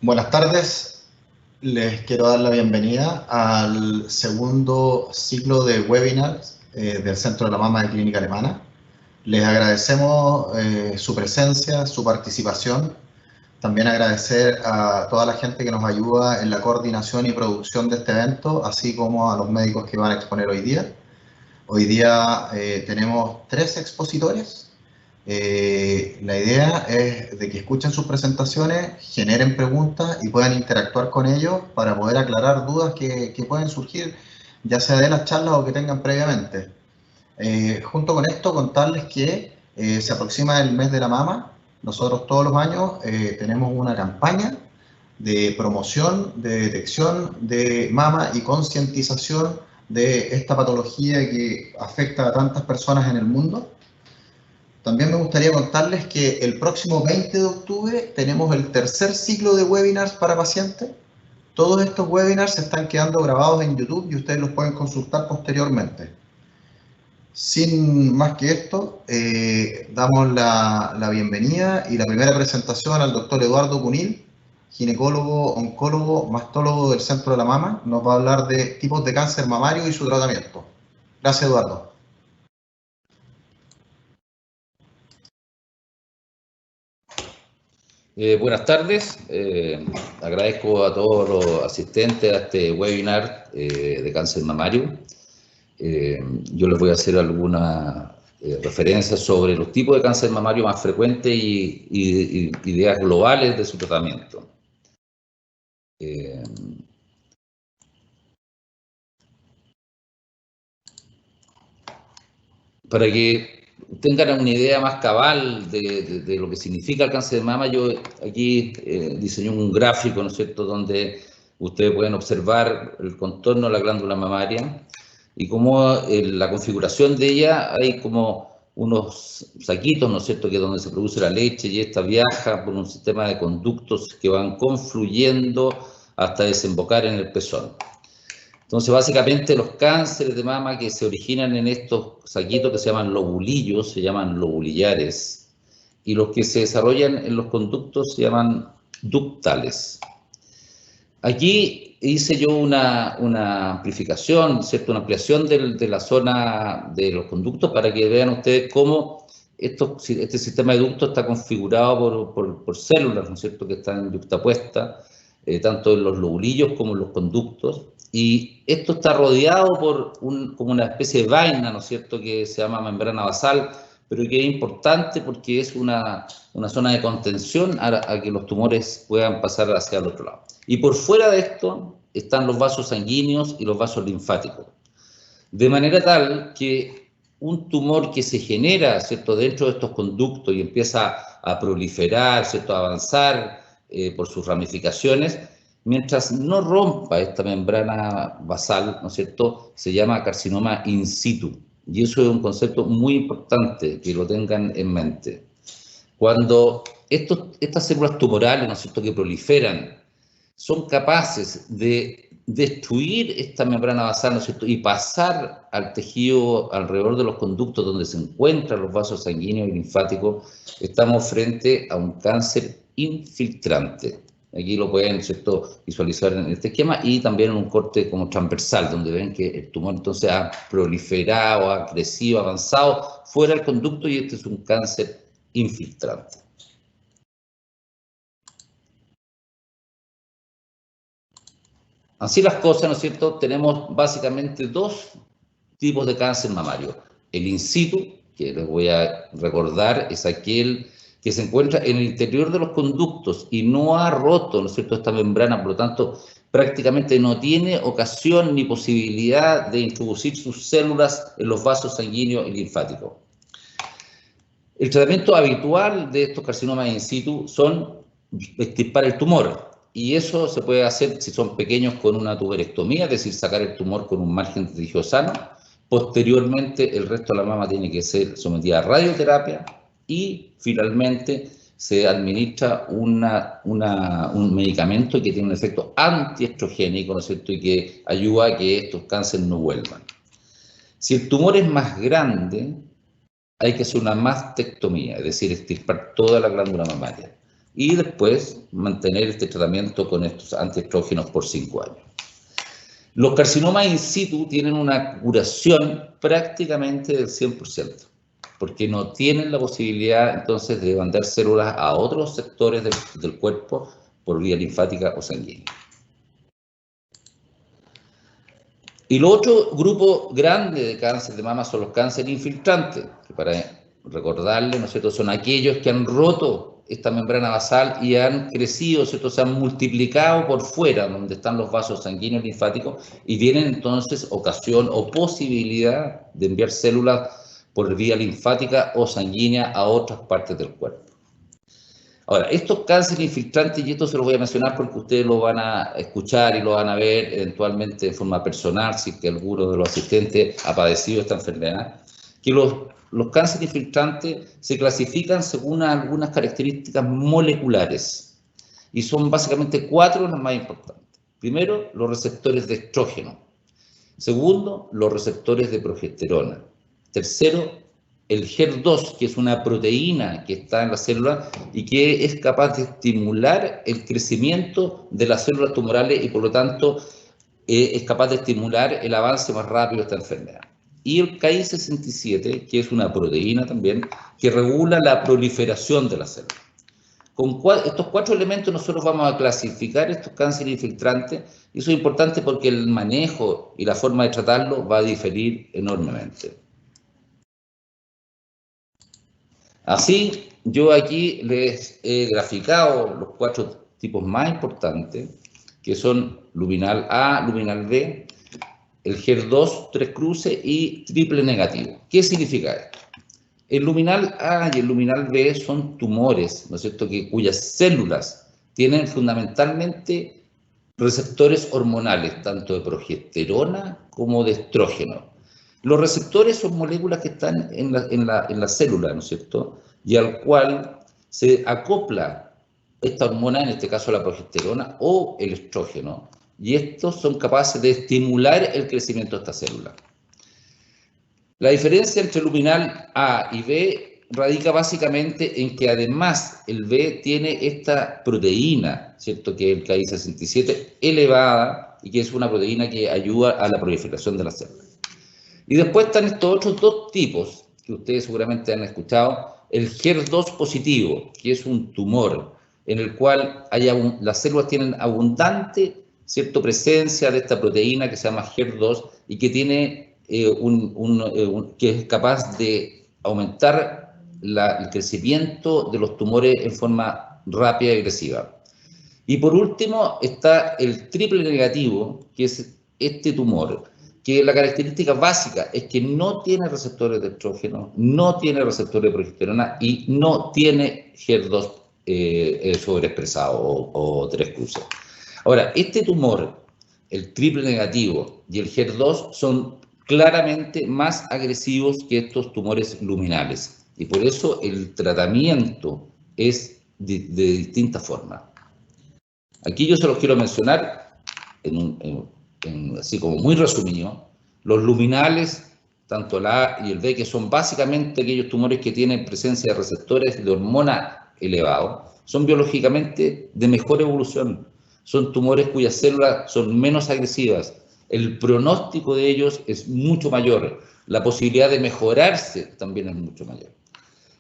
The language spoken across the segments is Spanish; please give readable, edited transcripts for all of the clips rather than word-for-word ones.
Buenas tardes, les quiero dar la bienvenida al segundo ciclo de webinars del Centro de la Mama de Clínica Alemana. Les agradecemos su presencia, su participación. También agradecer a toda la gente que nos ayuda en la coordinación y producción de este evento, así como a los médicos que van a exponer hoy día. Hoy día tenemos 3 expositores. La idea es de que escuchen sus presentaciones, generen preguntas y puedan interactuar con ellos para poder aclarar dudas que pueden surgir, ya sea de las charlas o que tengan previamente. Junto con esto, contarles que se aproxima el mes de la mama. Nosotros todos los años tenemos una campaña de promoción, de detección de mama y concientización de esta patología que afecta a tantas personas en el mundo. También me gustaría contarles que el próximo 20 de octubre tenemos el tercer ciclo de webinars para pacientes. Todos estos webinars se están quedando grabados en YouTube y ustedes los pueden consultar posteriormente. Sin más que esto, damos la bienvenida y la primera presentación al doctor Eduardo Cunil, ginecólogo, oncólogo, mastólogo del Centro de la Mama. Nos va a hablar de tipos de cáncer mamario y su tratamiento. Gracias, Eduardo. Buenas tardes, agradezco a todos los asistentes a este webinar de cáncer mamario. Yo les voy a hacer algunas referencias sobre los tipos de cáncer mamario más frecuentes y ideas globales de su tratamiento. Para que tengan una idea más cabal de lo que significa el cáncer de mama, yo aquí diseñé un gráfico, ¿no es cierto?, donde ustedes pueden observar el contorno de la glándula mamaria y cómo la configuración de ella hay como unos saquitos, ¿no es cierto?, que es donde se produce la leche y esta viaja por un sistema de conductos que van confluyendo hasta desembocar en el pezón. Entonces, básicamente, los cánceres de mama que se originan en estos saquitos que se llaman lobulillos, se llaman lobulillares, y los que se desarrollan en los conductos se llaman ductales. Aquí hice yo una amplificación, ¿cierto?, una ampliación de la zona de los conductos para que vean ustedes cómo este sistema de ductos está configurado por células, ¿no es cierto?, que están yuxtapuestas, tanto en los lobulillos como en los conductos. Y esto está rodeado por como una especie de vaina, ¿no es cierto?, que se llama membrana basal, pero que es importante porque es una zona de contención a que los tumores puedan pasar hacia el otro lado. Y por fuera de esto están los vasos sanguíneos y los vasos linfáticos. De manera tal que un tumor que se genera, ¿cierto?, dentro de estos conductos y empieza a proliferar, ¿cierto?, a avanzar por sus ramificaciones, mientras no rompa esta membrana basal, ¿no es cierto?, se llama carcinoma in situ. Y eso es un concepto muy importante que lo tengan en mente. Cuando estas células tumorales, ¿no es cierto?, que proliferan, son capaces de destruir esta membrana basal, ¿no es cierto?, y pasar al tejido alrededor de los conductos donde se encuentran los vasos sanguíneos y linfáticos, estamos frente a un cáncer infiltrante. Aquí lo pueden, ¿cierto?, visualizar en este esquema y también en un corte como transversal, donde ven que el tumor entonces ha proliferado, ha crecido, avanzado fuera del conducto y este es un cáncer infiltrante. Así las cosas, ¿no es cierto?, tenemos básicamente dos tipos de cáncer mamario. El in situ, que les voy a recordar, es aquel que se encuentra en el interior de los conductos y no ha roto, ¿no es cierto?, esta membrana, por lo tanto, prácticamente no tiene ocasión ni posibilidad de introducir sus células en los vasos sanguíneos y linfáticos. El tratamiento habitual de estos carcinomas in situ son extirpar el tumor, y eso se puede hacer si son pequeños con una tuberectomía, es decir, sacar el tumor con un margen de tejido sano. Posteriormente, el resto de la mama tiene que ser sometida a radioterapia y finalmente se administra un medicamento que tiene un efecto antiestrogénico, ¿no es cierto?, y que ayuda a que estos cánceres no vuelvan. Si el tumor es más grande, hay que hacer una mastectomía, es decir, extirpar toda la glándula mamaria. y después mantener este tratamiento con estos antiestrógenos por 5 años. Los carcinomas in situ tienen una curación prácticamente del 100%, porque no tienen la posibilidad entonces de mandar células a otros sectores del cuerpo por vía linfática o sanguínea. Y el otro grupo grande de cáncer de mama son los cánceres infiltrantes, que para recordarles, ¿no es cierto?, son aquellos que han roto esta membrana basal y han crecido, ¿cierto?, se han multiplicado por fuera, donde están los vasos sanguíneos linfáticos, y tienen entonces ocasión o posibilidad de enviar células por vía linfática o sanguínea a otras partes del cuerpo. Ahora, estos cánceres infiltrantes, y esto se los voy a mencionar porque ustedes lo van a escuchar y lo van a ver eventualmente de forma personal, si que alguno de los asistentes ha padecido esta enfermedad, que los cánceres infiltrantes se clasifican según algunas características moleculares, y son básicamente 4 las más importantes. Primero, los receptores de estrógeno. Segundo, los receptores de progesterona. Tercero, el HER2, que es una proteína que está en la célula y que es capaz de estimular el crecimiento de las células tumorales y por lo tanto es capaz de estimular el avance más rápido de esta enfermedad. Y el Ki-67, que es una proteína también, que regula la proliferación de las células. Con estos 4 elementos nosotros vamos a clasificar estos cánceres infiltrantes, y eso es importante porque el manejo y la forma de tratarlo va a diferir enormemente. Así, yo aquí les he graficado los 4 tipos más importantes, que son luminal A, luminal B, el HER2, 3 cruces y triple negativo. ¿Qué significa esto? El luminal A y el luminal B son tumores, ¿no es cierto?, cuyas células tienen fundamentalmente receptores hormonales, tanto de progesterona como de estrógeno. Los receptores son moléculas que están en la célula, ¿no es cierto?, y al cual se acopla esta hormona, en este caso la progesterona o el estrógeno, y estos son capaces de estimular el crecimiento de esta célula. La diferencia entre luminal A y B radica básicamente en que además el B tiene esta proteína, ¿cierto?, que es el Ki-67 elevada, y que es una proteína que ayuda a la proliferación de las células. Y después están estos otros 2 tipos que ustedes seguramente han escuchado: el HER2 positivo, que es un tumor en el cual las células tienen abundante, ¿cierto?, presencia de esta proteína que se llama HER2 y que tiene que es capaz de aumentar el crecimiento de los tumores en forma rápida y agresiva. Y por último está el triple negativo, que es este tumor, que la característica básica es que no tiene receptores de estrógeno, no tiene receptores de progesterona y no tiene HER2 sobreexpresado o 3 cruces. Ahora, este tumor, el triple negativo y el HER2, son claramente más agresivos que estos tumores luminales, y por eso el tratamiento es de distinta forma. Aquí yo se los quiero mencionar así como muy resumido. Los luminales, tanto el A y el B, que son básicamente aquellos tumores que tienen presencia de receptores de hormona elevados, son biológicamente de mejor evolución. Son tumores cuyas células son menos agresivas. El pronóstico de ellos es mucho mayor. La posibilidad de mejorarse también es mucho mayor.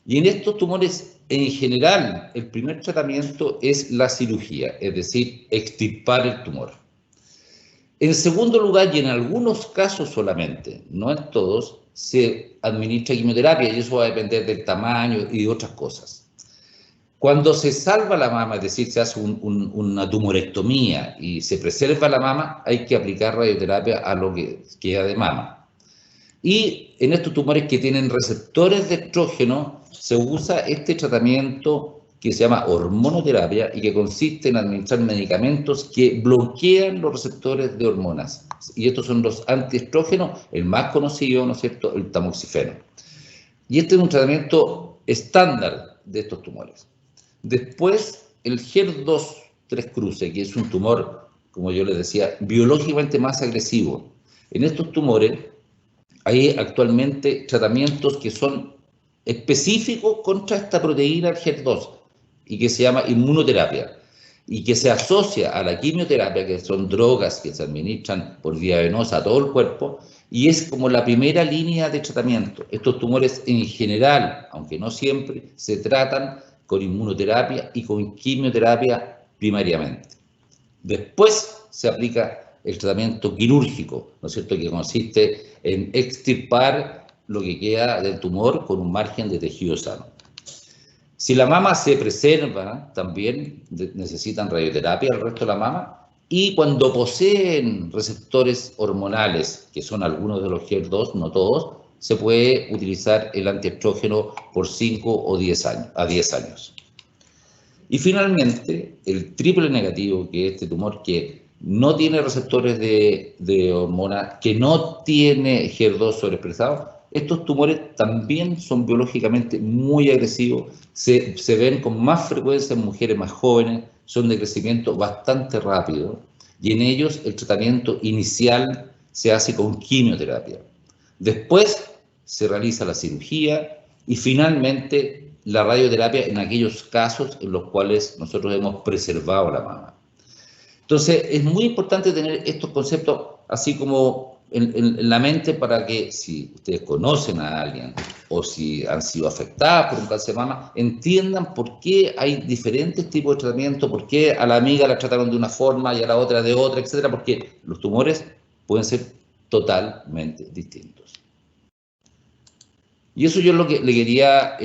Y en estos tumores, en general, el primer tratamiento es la cirugía, es decir, extirpar el tumor. En segundo lugar, y en algunos casos solamente, no en todos, se administra quimioterapia, y eso va a depender del tamaño y de otras cosas. Cuando se salva la mama, es decir, se hace una tumorectomía y se preserva la mama, hay que aplicar radioterapia a lo que queda de mama. Y en estos tumores que tienen receptores de estrógeno, se usa este tratamiento que se llama hormonoterapia y que consiste en administrar medicamentos que bloquean los receptores de hormonas. Y estos son los antiestrógenos, el más conocido, ¿no es cierto?, el tamoxifeno. Y este es un tratamiento estándar de estos tumores. Después, el HER2 3 cruces, que es un tumor, como yo les decía, biológicamente más agresivo. En estos tumores hay actualmente tratamientos que son específicos contra esta proteína HER2 y que se llama inmunoterapia y que se asocia a la quimioterapia, que son drogas que se administran por vía venosa a todo el cuerpo, y es como la primera línea de tratamiento. Estos tumores en general, aunque no siempre, se tratan con inmunoterapia y con quimioterapia primariamente. Después se aplica el tratamiento quirúrgico, ¿no es cierto?, que consiste en extirpar lo que queda del tumor con un margen de tejido sano. Si la mama se preserva, también necesitan radioterapia el resto de la mama, y cuando poseen receptores hormonales, que son algunos de los HER2, no todos, se puede utilizar el antiestrógeno por 5 o 10 años. Y finalmente, el triple negativo, que es este tumor que no tiene receptores de hormona, que no tiene HER2 sobreexpresado, estos tumores también son biológicamente muy agresivos, se ven con más frecuencia en mujeres más jóvenes, son de crecimiento bastante rápido, y en ellos el tratamiento inicial se hace con quimioterapia. Después se realiza la cirugía y finalmente la radioterapia en aquellos casos en los cuales nosotros hemos preservado la mama. Entonces, es muy importante tener estos conceptos así como en la mente para que si ustedes conocen a alguien o si han sido afectadas por un cáncer de mama, entiendan por qué hay diferentes tipos de tratamiento, por qué a la amiga la trataron de una forma y a la otra de otra, etcétera, porque los tumores pueden ser totalmente distintos. Y eso yo es lo que le quería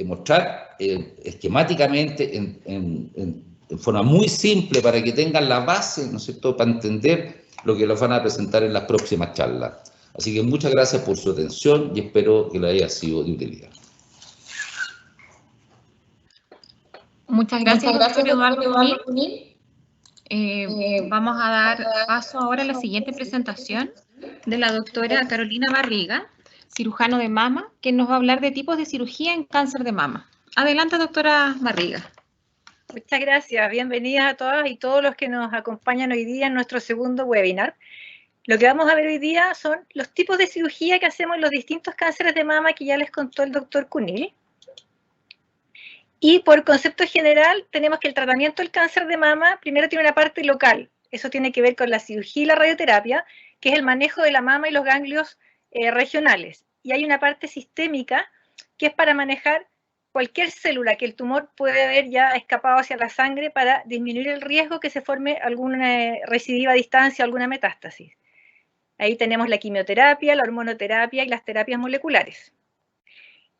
mostrar esquemáticamente en forma muy simple para que tengan la base, ¿no es cierto?, para entender lo que los van a presentar en las próximas charlas. Así que muchas gracias por su atención y espero que les haya sido de utilidad. Muchas gracias, doctor Eduardo Cunil. Vamos a dar paso ahora a la siguiente presentación de la doctora Carolina Barriga, cirujano de mama, que nos va a hablar de tipos de cirugía en cáncer de mama. Adelante, doctora Barriga. Muchas gracias. Bienvenidas a todas y todos los que nos acompañan hoy día en nuestro segundo webinar. Lo que vamos a ver hoy día son los tipos de cirugía que hacemos en los distintos cánceres de mama que ya les contó el doctor Cunil. Y por concepto general, tenemos que el tratamiento del cáncer de mama primero tiene una parte local. Eso tiene que ver con la cirugía y la radioterapia, que es el manejo de la mama y los ganglios regionales. Y hay una parte sistémica, que es para manejar cualquier célula que el tumor puede haber ya escapado hacia la sangre para disminuir el riesgo que se forme alguna recidiva a distancia o alguna metástasis. Ahí tenemos la quimioterapia, la hormonoterapia y las terapias moleculares.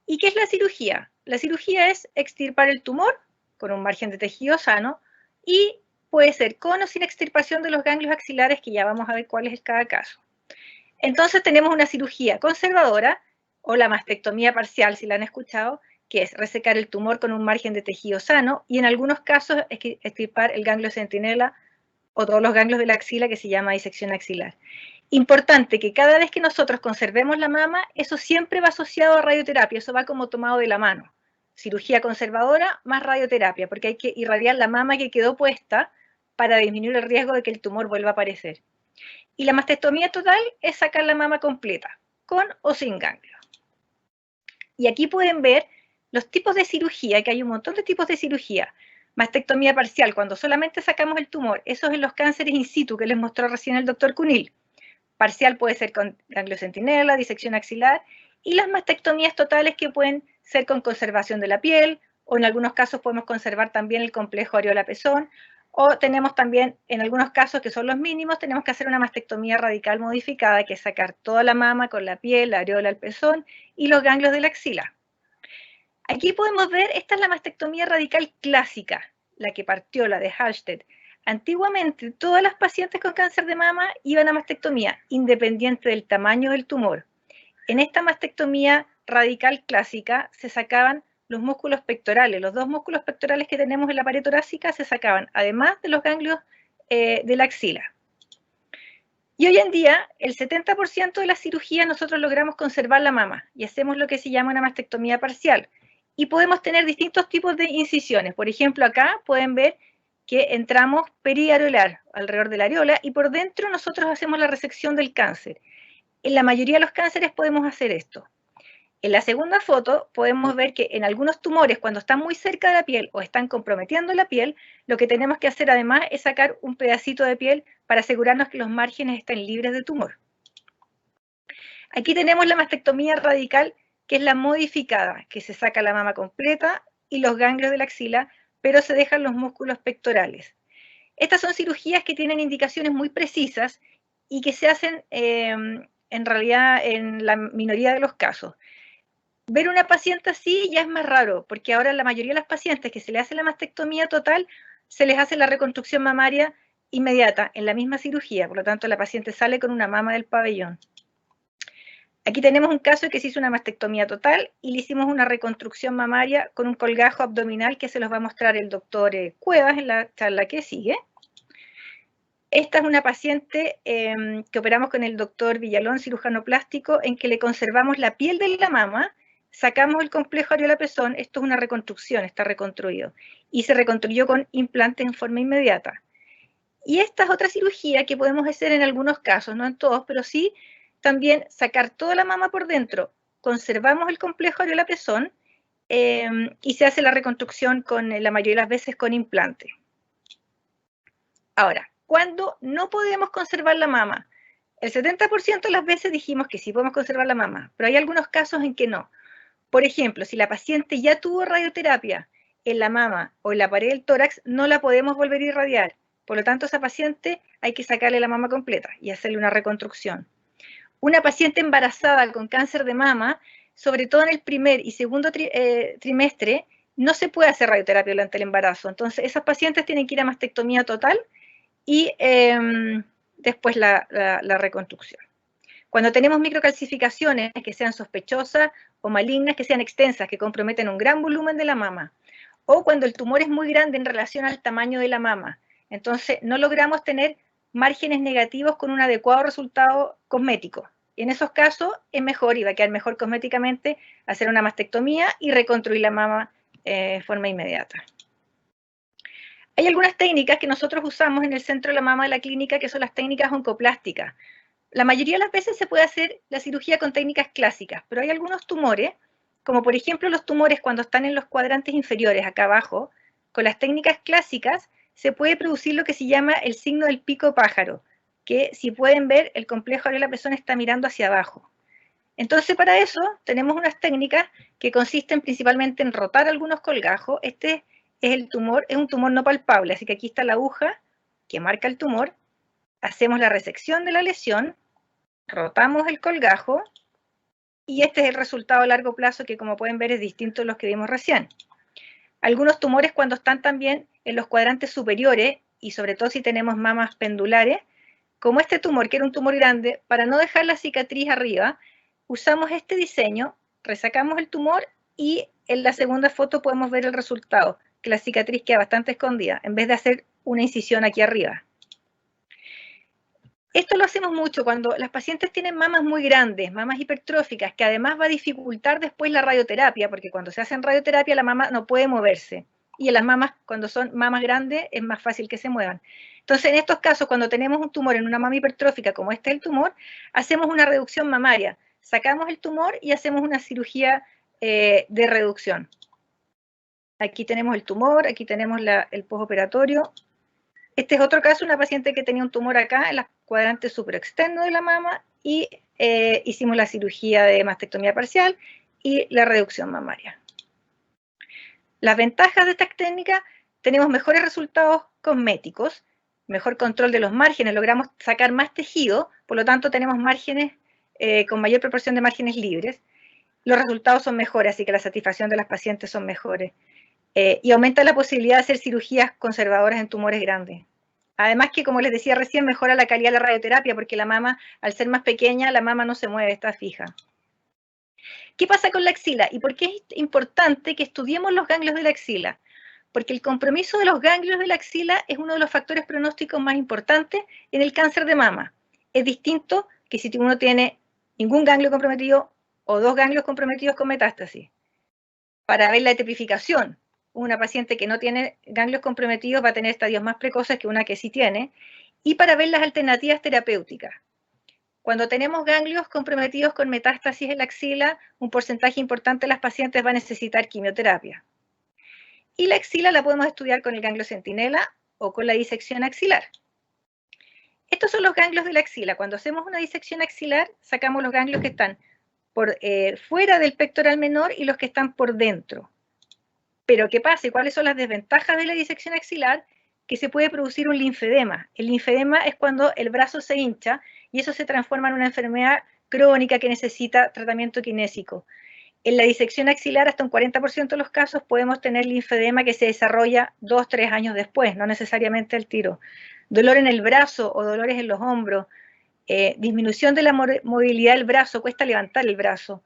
¿Y qué es la cirugía? La cirugía es extirpar el tumor con un margen de tejido sano y puede ser con o sin extirpación de los ganglios axilares, que ya vamos a ver cuál es cada caso. Entonces tenemos una cirugía conservadora o la mastectomía parcial, si la han escuchado, que es resecar el tumor con un margen de tejido sano y en algunos casos extirpar el ganglio centinela o todos los ganglios de la axila, que se llama disección axilar. Importante que cada vez que nosotros conservemos la mama, eso siempre va asociado a radioterapia, eso va como tomado de la mano. Cirugía conservadora más radioterapia, porque hay que irradiar la mama que quedó puesta para disminuir el riesgo de que el tumor vuelva a aparecer. Y la mastectomía total es sacar la mama completa, con o sin ganglio. Y aquí pueden ver los tipos de cirugía, que hay un montón de tipos de cirugía. Mastectomía parcial, cuando solamente sacamos el tumor, eso es en los cánceres in situ que les mostró recién el doctor Cunil. Parcial puede ser con ganglio centinela, disección axilar, y las mastectomías totales que pueden ser con conservación de la piel, o en algunos casos podemos conservar también el complejo areola-pezón, o tenemos también, en algunos casos que son los mínimos, tenemos que hacer una mastectomía radical modificada, que es sacar toda la mama con la piel, la areola, el pezón y los ganglios de la axila. Aquí podemos ver, esta es la mastectomía radical clásica, la que partió, la de Hallstedt. Antiguamente, todas las pacientes con cáncer de mama iban a mastectomía, independiente del tamaño del tumor. En esta mastectomía radical clásica se sacaban los músculos pectorales. Los dos músculos pectorales que tenemos en la pared torácica se sacaban, además de los ganglios de la axila. Y hoy en día, el 70% de las cirugías nosotros logramos conservar la mama y hacemos lo que se llama una mastectomía parcial. Y podemos tener distintos tipos de incisiones. Por ejemplo, acá pueden ver que entramos periareolar, alrededor de la areola, y por dentro nosotros hacemos la resección del cáncer. En la mayoría de los cánceres podemos hacer esto. En la segunda foto podemos ver que en algunos tumores, cuando están muy cerca de la piel o están comprometiendo la piel, lo que tenemos que hacer además es sacar un pedacito de piel para asegurarnos que los márgenes estén libres de tumor. Aquí tenemos la mastectomía radical, que es la modificada, que se saca la mama completa y los ganglios de la axila, pero se dejan los músculos pectorales. Estas son cirugías que tienen indicaciones muy precisas y que se hacen en realidad en la minoría de los casos. Ver una paciente así ya es más raro, porque ahora la mayoría de las pacientes que se le hace la mastectomía total, se les hace la reconstrucción mamaria inmediata en la misma cirugía, por lo tanto la paciente sale con una mama del pabellón. Aquí tenemos un caso de que se hizo una mastectomía total y le hicimos una reconstrucción mamaria con un colgajo abdominal que se los va a mostrar el doctor Cuevas en la charla que sigue. Esta es una paciente que operamos con el doctor Villalón, cirujano plástico, en que le conservamos la piel de la mama, sacamos el complejo areola-pezón, esto es una reconstrucción, está reconstruido, y se reconstruyó con implantes en forma inmediata. Y esta es otra cirugía que podemos hacer en algunos casos, no en todos, pero sí también sacar toda la mama por dentro, conservamos el complejo areola-pezón y se hace la reconstrucción la mayoría de las veces con implante. Ahora, ¿cuándo no podemos conservar la mama? El 70% de las veces dijimos que sí podemos conservar la mama, pero hay algunos casos en que no. Por ejemplo, si la paciente ya tuvo radioterapia en la mama o en la pared del tórax, no la podemos volver a irradiar. Por lo tanto, a esa paciente hay que sacarle la mama completa y hacerle una reconstrucción. Una paciente embarazada con cáncer de mama, sobre todo en el primer y segundo trimestre, no se puede hacer radioterapia durante el embarazo. Entonces, esas pacientes tienen que ir a mastectomía total y después la reconstrucción. Cuando tenemos microcalcificaciones que sean sospechosas o malignas, que sean extensas, que comprometen un gran volumen de la mama, o cuando el tumor es muy grande en relación al tamaño de la mama, entonces no logramos tener márgenes negativos con un adecuado resultado cosmético. Y en esos casos es mejor, y va a quedar mejor cosméticamente, hacer una mastectomía y reconstruir la mama de forma inmediata. Hay algunas técnicas que nosotros usamos en el centro de la mama de la clínica, que son las técnicas oncoplásticas. La mayoría de las veces se puede hacer la cirugía con técnicas clásicas, pero hay algunos tumores, como por ejemplo los tumores cuando están en los cuadrantes inferiores, acá abajo, con las técnicas clásicas se puede producir lo que se llama el signo del pico pájaro, que si pueden ver, el complejo areola-pezón está mirando hacia abajo. Entonces, para eso tenemos unas técnicas que consisten principalmente en rotar algunos colgajos. Este es el tumor, es un tumor no palpable, así que aquí está la aguja que marca el tumor. Hacemos la resección de la lesión, rotamos el colgajo y este es el resultado a largo plazo que, como pueden ver, es distinto a los que vimos recién. Algunos tumores, cuando están también en los cuadrantes superiores, y sobre todo si tenemos mamas pendulares, como este tumor, que era un tumor grande, para no dejar la cicatriz arriba, usamos este diseño, resacamos el tumor y en la segunda foto podemos ver el resultado, que la cicatriz queda bastante escondida, en vez de hacer una incisión aquí arriba. Esto lo hacemos mucho cuando las pacientes tienen mamas muy grandes, mamas hipertróficas, que además va a dificultar después la radioterapia, porque cuando se hace radioterapia la mama no puede moverse. Y en las mamas, cuando son mamas grandes, es más fácil que se muevan. Entonces, en estos casos, cuando tenemos un tumor en una mama hipertrófica, como este es el tumor, hacemos una reducción mamaria. Sacamos el tumor y hacemos una cirugía de reducción. Aquí tenemos el tumor, aquí tenemos el postoperatorio. Este es otro caso, una paciente que tenía un tumor acá en los cuadrantes superexternos de la mama y hicimos la cirugía de mastectomía parcial y la reducción mamaria. Las ventajas de estas técnicas: tenemos mejores resultados cosméticos, mejor control de los márgenes, logramos sacar más tejido, por lo tanto tenemos márgenes con mayor proporción de márgenes libres. Los resultados son mejores, así que la satisfacción de las pacientes son mejores. Y aumenta la posibilidad de hacer cirugías conservadoras en tumores grandes. Además que, como les decía recién, mejora la calidad de la radioterapia, porque la mama, al ser más pequeña, la mama no se mueve, está fija. ¿Qué pasa con la axila? ¿Y por qué es importante que estudiemos los ganglios de la axila? Porque el compromiso de los ganglios de la axila es uno de los factores pronósticos más importantes en el cáncer de mama. Es distinto que si uno tiene ningún ganglio comprometido o dos ganglios comprometidos con metástasis. Para ver la tipificación, una paciente que no tiene ganglios comprometidos va a tener estadios más precoces que una que sí tiene, y para ver las alternativas terapéuticas. Cuando tenemos ganglios comprometidos con metástasis en la axila, un porcentaje importante de las pacientes va a necesitar quimioterapia. Y la axila la podemos estudiar con el ganglio centinela o con la disección axilar. Estos son los ganglios de la axila. Cuando hacemos una disección axilar, sacamos los ganglios que están por fuera del pectoral menor y los que están por dentro. Pero ¿qué pasa? ¿Y cuáles son las desventajas de la disección axilar? Que se puede producir un linfedema. El linfedema es cuando el brazo se hincha y eso se transforma en una enfermedad crónica que necesita tratamiento kinésico. En la disección axilar, hasta un 40% de los casos, podemos tener linfedema que se desarrolla 2-3 años después, no necesariamente al tiro. Dolor en el brazo o dolores en los hombros, disminución de la movilidad del brazo, cuesta levantar el brazo.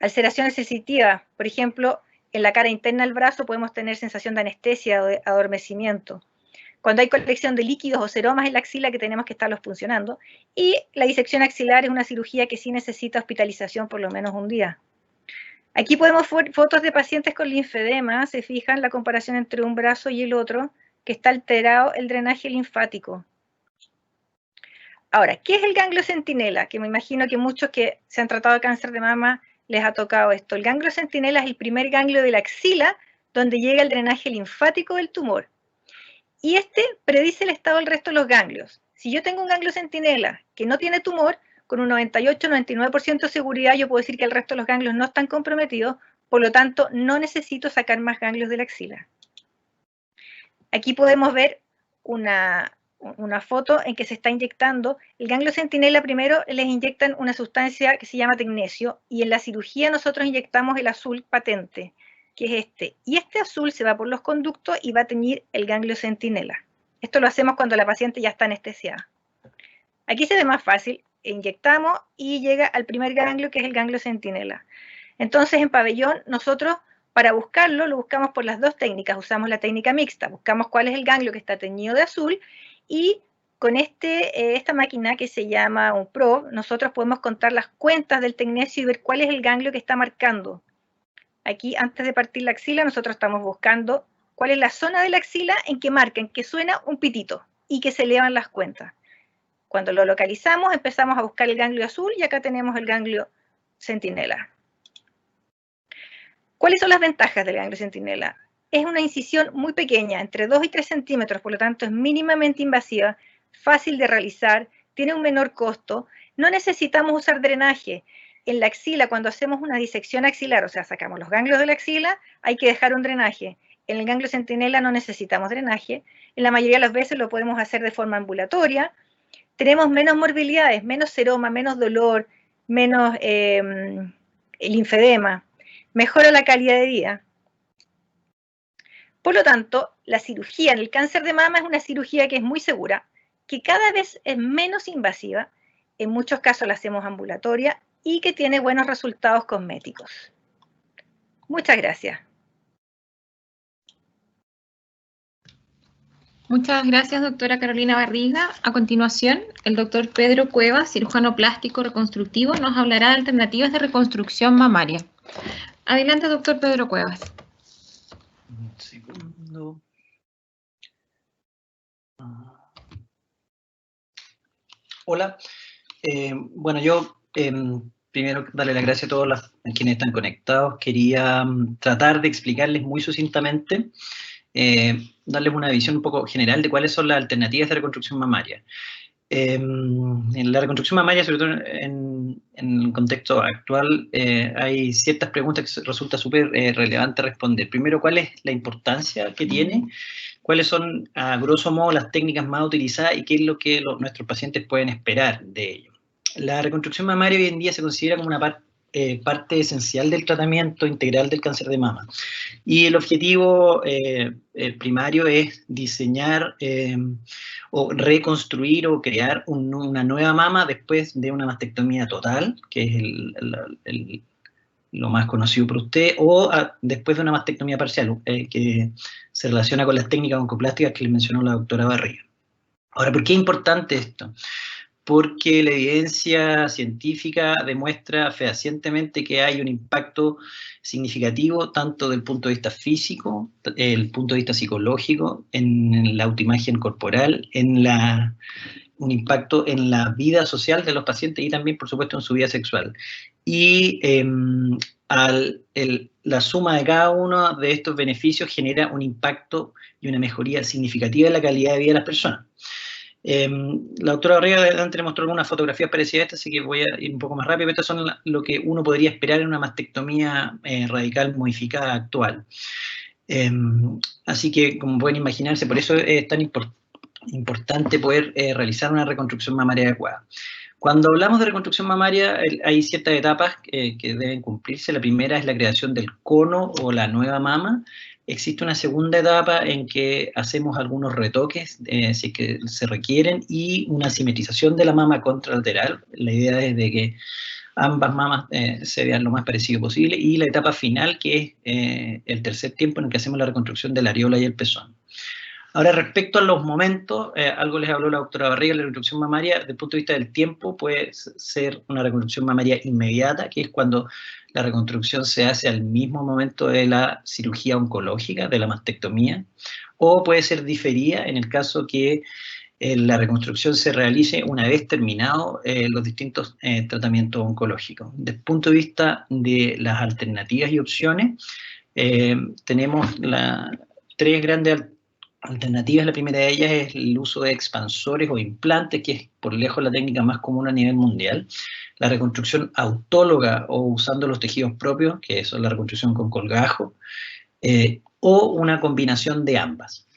Ulceraciones sensitivas, por ejemplo, en la cara interna del brazo podemos tener sensación de anestesia o de adormecimiento. Cuando hay colección de líquidos o seromas en la axila que tenemos que estarlos puncionando. Y la disección axilar es una cirugía que sí necesita hospitalización por lo menos un día. Aquí podemos ver fotos de pacientes con linfedema, se fijan la comparación entre un brazo y el otro, que está alterado el drenaje linfático. Ahora, ¿qué es el ganglio centinela? Que me imagino que muchos que se han tratado de cáncer de mama les ha tocado esto. El ganglio centinela es el primer ganglio de la axila donde llega el drenaje linfático del tumor. Y este predice el estado del resto de los ganglios. Si yo tengo un ganglio centinela que no tiene tumor, con un 98-99% de seguridad yo puedo decir que el resto de los ganglios no están comprometidos, por lo tanto no necesito sacar más ganglios de la axila. Aquí podemos ver una foto en que se está inyectando. El ganglio centinela primero les inyectan una sustancia que se llama tecnesio y en la cirugía nosotros inyectamos el azul patente, que es este. Y este azul se va por los conductos y va a teñir el ganglio centinela. Esto lo hacemos cuando la paciente ya está anestesiada. Aquí se ve más fácil. Inyectamos y llega al primer ganglio, que es el ganglio centinela. Entonces, en pabellón, nosotros, para buscarlo, lo buscamos por las dos técnicas. Usamos la técnica mixta. Buscamos cuál es el ganglio que está teñido de azul y con esta máquina que se llama un probe, nosotros podemos contar las cuentas del tecnesio y ver cuál es el ganglio que está marcando. Aquí, antes de partir la axila, nosotros estamos buscando cuál es la zona de la axila en que marca, en que suena un pitito y que se elevan las cuentas. Cuando lo localizamos, empezamos a buscar el ganglio azul y acá tenemos el ganglio centinela. ¿Cuáles son las ventajas del ganglio centinela? Es una incisión muy pequeña, entre 2 y 3 centímetros, por lo tanto es mínimamente invasiva, fácil de realizar, tiene un menor costo, no necesitamos usar drenaje. En la axila, cuando hacemos una disección axilar, o sea, sacamos los ganglios de la axila, hay que dejar un drenaje. En el ganglio centinela no necesitamos drenaje. En la mayoría de las veces lo podemos hacer de forma ambulatoria. Tenemos menos morbilidades, menos seroma, menos dolor, menos linfedema. Mejora la calidad de vida. Por lo tanto, la cirugía en el cáncer de mama es una cirugía que es muy segura, que cada vez es menos invasiva, en muchos casos la hacemos ambulatoria y que tiene buenos resultados cosméticos. Muchas gracias. Muchas gracias, doctora Carolina Barriga. A continuación, el doctor Pedro Cuevas, cirujano plástico reconstructivo, nos hablará de alternativas de reconstrucción mamaria. Adelante, doctor Pedro Cuevas. Hola. Bueno, yo primero darle las gracias a todos a quienes están conectados. Quería tratar de explicarles muy sucintamente, darles una visión un poco general de cuáles son las alternativas de reconstrucción mamaria. En la reconstrucción mamaria, sobre todo en el contexto actual, hay ciertas preguntas que resulta súper relevante responder. Primero, ¿cuál es la importancia que tiene? ¿Cuáles son, a grosso modo, las técnicas más utilizadas y qué es lo que nuestros pacientes pueden esperar de ello? La reconstrucción mamaria hoy en día se considera como una parte esencial del tratamiento integral del cáncer de mama. Y el objetivo primario es diseñar o reconstruir o crear una nueva mama después de una mastectomía total, que es lo más conocido por usted, o después de una mastectomía parcial, que se relaciona con las técnicas oncoplásticas que le mencionó la doctora Barriga. Ahora, ¿por qué es importante esto? Porque la evidencia científica demuestra fehacientemente que hay un impacto significativo tanto del punto de vista físico, el punto de vista psicológico, en la autoimagen corporal, en la un impacto en la vida social de los pacientes y también, por supuesto, en su vida sexual. Y la suma de cada uno de estos beneficios genera un impacto y una mejoría significativa en la calidad de vida de las personas. La doctora Barriga antes mostró algunas fotografías parecidas a estas, así que voy a ir un poco más rápido. Estas son lo que uno podría esperar en una mastectomía radical modificada actual. Así que, como pueden imaginarse, por eso es tan importante poder realizar una reconstrucción mamaria adecuada. Cuando hablamos de reconstrucción mamaria, hay ciertas etapas que deben cumplirse. La primera es la creación del cono o la nueva mama. Existe una segunda etapa en que hacemos algunos retoques, si es que se requieren, y una simetrización de la mama contralateral. La idea es de que ambas mamas se vean lo más parecido posible, y la etapa final, que es el tercer tiempo en el que hacemos la reconstrucción de la areola y el pezón. Ahora, respecto a los momentos, algo les habló la doctora Barriga, la reconstrucción mamaria, desde el punto de vista del tiempo, puede ser una reconstrucción mamaria inmediata, que es cuando la reconstrucción se hace al mismo momento de la cirugía oncológica, de la mastectomía, o puede ser diferida en el caso que la reconstrucción se realice una vez terminados los distintos tratamientos oncológicos. Desde el punto de vista de las alternativas y opciones, tenemos tres grandes alternativas. La primera de ellas es el uso de expansores o implantes, que es por lejos la técnica más común a nivel mundial. La reconstrucción autóloga o usando los tejidos propios, que eso es la reconstrucción con colgajo, o una combinación de ambas.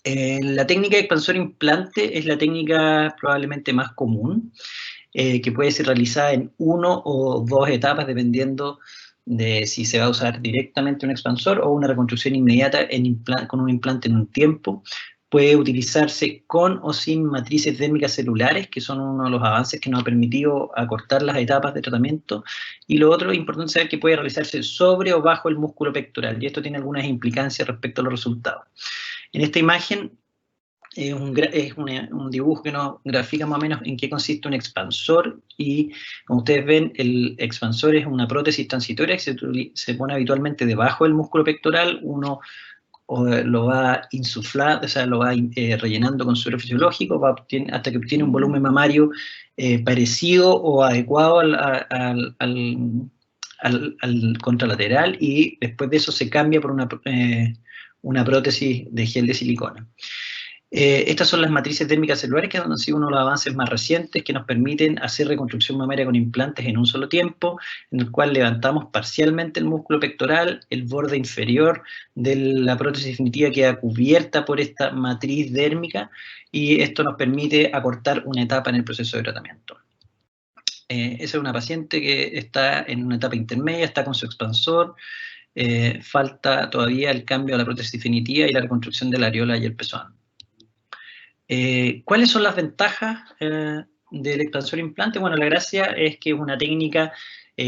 La técnica de expansor implante es la técnica probablemente más común, que puede ser realizada en 1 o 2 etapas, dependiendo de si se va a usar directamente un expansor o una reconstrucción inmediata con un implante en un tiempo. Puede utilizarse con o sin matrices dérmicas celulares, que son uno de los avances que nos ha permitido acortar las etapas de tratamiento. Y lo otro, importante saber que puede realizarse sobre o bajo el músculo pectoral, y esto tiene algunas implicancias respecto a los resultados. En esta imagen es un dibujo que nos grafica más o menos en qué consiste un expansor, y como ustedes ven, el expansor es una prótesis transitoria que se pone habitualmente debajo del músculo pectoral. Uno lo va insuflando, o sea, lo va rellenando con suero fisiológico hasta que obtiene un volumen mamario parecido o adecuado al contralateral, y después de eso se cambia por una prótesis de gel de silicona. Estas son las matrices dérmicas celulares, que han sido uno de los avances más recientes que nos permiten hacer reconstrucción mamaria con implantes en un solo tiempo, en el cual levantamos parcialmente el músculo pectoral, el borde inferior de la prótesis definitiva queda cubierta por esta matriz dérmica, y esto nos permite acortar una etapa en el proceso de tratamiento. Esa es una paciente que está en una etapa intermedia, está con su expansor. Falta todavía el cambio a la prótesis definitiva y la reconstrucción de la areola y el pezón. ¿Cuáles son las ventajas del expansor implante? Bueno, la gracia es que es una técnica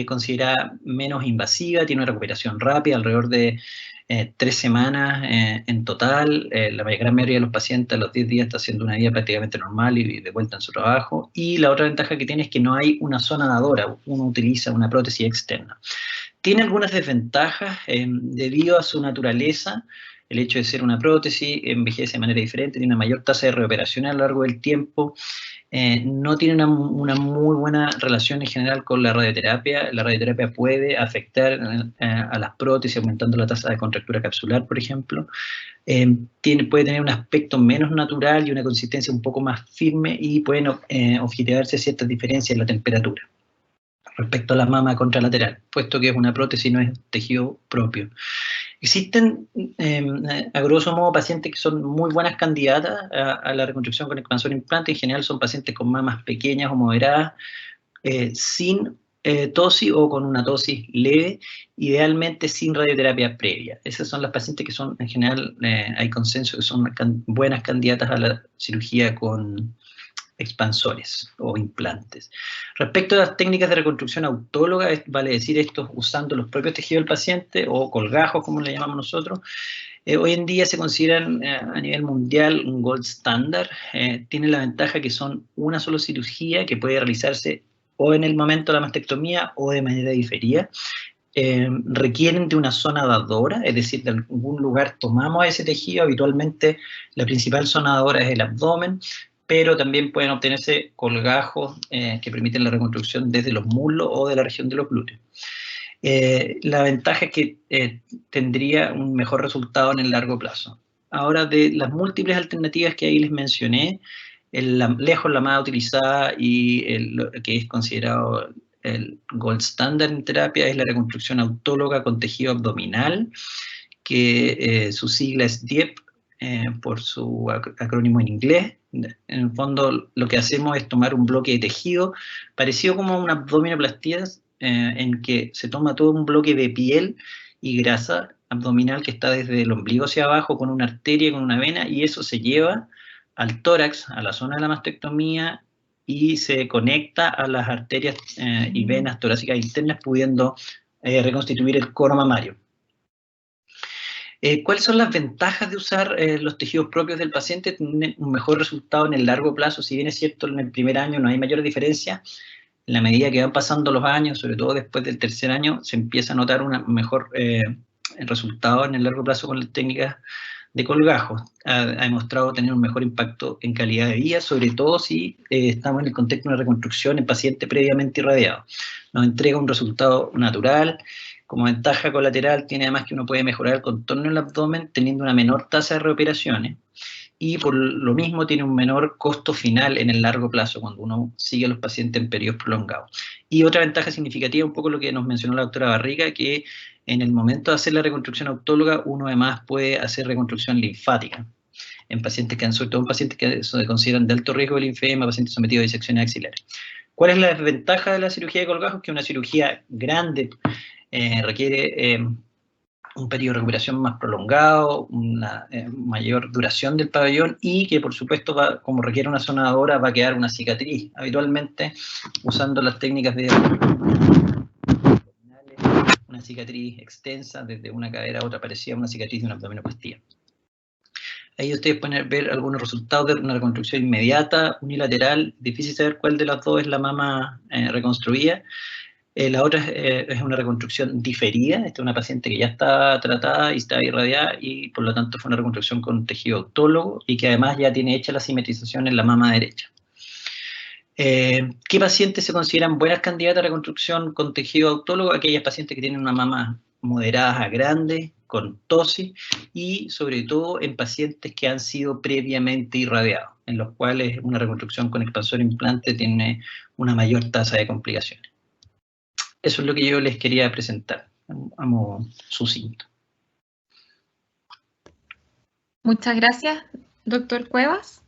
considerada menos invasiva, tiene una recuperación rápida, alrededor de 3 semanas en total. La gran mayoría de los pacientes a los 10 días está haciendo una vida prácticamente normal y de vuelta en su trabajo. Y la otra ventaja que tiene es que no hay una zona dadora, uno utiliza una prótesis externa. Tiene algunas desventajas debido a su naturaleza. El hecho de ser una prótesis envejece de manera diferente, tiene una mayor tasa de reoperación a lo largo del tiempo, no tiene una muy buena relación en general con la radioterapia. La radioterapia puede afectar a las prótesis, aumentando la tasa de contractura capsular, por ejemplo. Puede tener un aspecto menos natural y una consistencia un poco más firme, y pueden objetarse ciertas diferencias en la temperatura respecto a la mama contralateral, puesto que es una prótesis y no es tejido propio. Existen, a grosso modo, pacientes que son muy buenas candidatas a la reconstrucción con expansor implante. En general son pacientes con mamas pequeñas o moderadas, sin tosis o con una tosis leve, idealmente sin radioterapia previa. Esas son las pacientes que son, en general, hay consenso que son buenas candidatas a la cirugía con expansores o implantes. Respecto a las técnicas de reconstrucción autóloga, vale decir esto usando los propios tejidos del paciente o colgajos, como le llamamos nosotros, hoy en día se consideran a nivel mundial un gold standard. Tienen la ventaja que son una sola cirugía que puede realizarse o en el momento de la mastectomía o de manera diferida. Requieren de una zona dadora, es decir, de algún lugar tomamos ese tejido. Habitualmente la principal zona dadora es el abdomen. pero también pueden obtenerse colgajos que permiten la reconstrucción desde los muslos o de la región de los glúteos. La ventaja es que tendría un mejor resultado en el largo plazo. Ahora, de las múltiples alternativas que ahí les mencioné, lejos la más utilizada y lo que es considerado el gold standard en terapia es la reconstrucción autóloga con tejido abdominal, que su sigla es DIEP, por su acrónimo en inglés. En el fondo, lo que hacemos es tomar un bloque de tejido parecido como una abdominoplastia, en que se toma todo un bloque de piel y grasa abdominal que está desde el ombligo hacia abajo con una arteria, con una vena, y eso se lleva al tórax, a la zona de la mastectomía, y se conecta a las arterias y venas torácicas internas, pudiendo reconstituir el cono mamario. ¿Cuáles son las ventajas de usar los tejidos propios del paciente? Tienen un mejor resultado en el largo plazo. Si bien es cierto, en el primer año no hay mayor diferencia, en la medida que van pasando los años, sobre todo después del tercer año, se empieza a notar un mejor resultado en el largo plazo con las técnicas de colgajo. Ha demostrado tener un mejor impacto en calidad de vida, sobre todo si estamos en el contexto de una reconstrucción en paciente previamente irradiado. Nos entrega un resultado natural. Como ventaja colateral tiene además que uno puede mejorar el contorno del abdomen teniendo una menor tasa de reoperaciones, y por lo mismo tiene un menor costo final en el largo plazo cuando uno sigue a los pacientes en periodos prolongados. Y otra ventaja significativa, un poco lo que nos mencionó la doctora Barriga, que en el momento de hacer la reconstrucción autóloga uno además puede hacer reconstrucción linfática en pacientes que han, sobre todo en pacientes que se consideran de alto riesgo de linfema, pacientes sometidos a disecciones axilares. ¿Cuál es la desventaja de la cirugía de colgajos? Que una cirugía grande requiere un periodo de recuperación más prolongado, una mayor duración del pabellón, y que por supuesto, como requiere una sonadora, va a quedar una cicatriz. Habitualmente, usando las técnicas de una cicatriz extensa desde una cadera a otra, parecida a una cicatriz de una abdominoplastia. Ahí ustedes pueden ver algunos resultados de una reconstrucción inmediata, unilateral. Difícil saber cuál de las dos es la mama reconstruida. La otra es una reconstrucción diferida. Esta es una paciente que ya está tratada y está irradiada, y por lo tanto fue una reconstrucción con tejido autólogo y que además ya tiene hecha la simetrización en la mama derecha. ¿Qué pacientes se consideran buenas candidatas a reconstrucción con tejido autólogo? Aquellas pacientes que tienen una mama moderada a grande, con tosis, y sobre todo en pacientes que han sido previamente irradiados, en los cuales una reconstrucción con expansor implante tiene una mayor tasa de complicaciones. Eso es lo que yo les quería presentar, a modo sucinto. Muchas gracias, doctor Cuevas.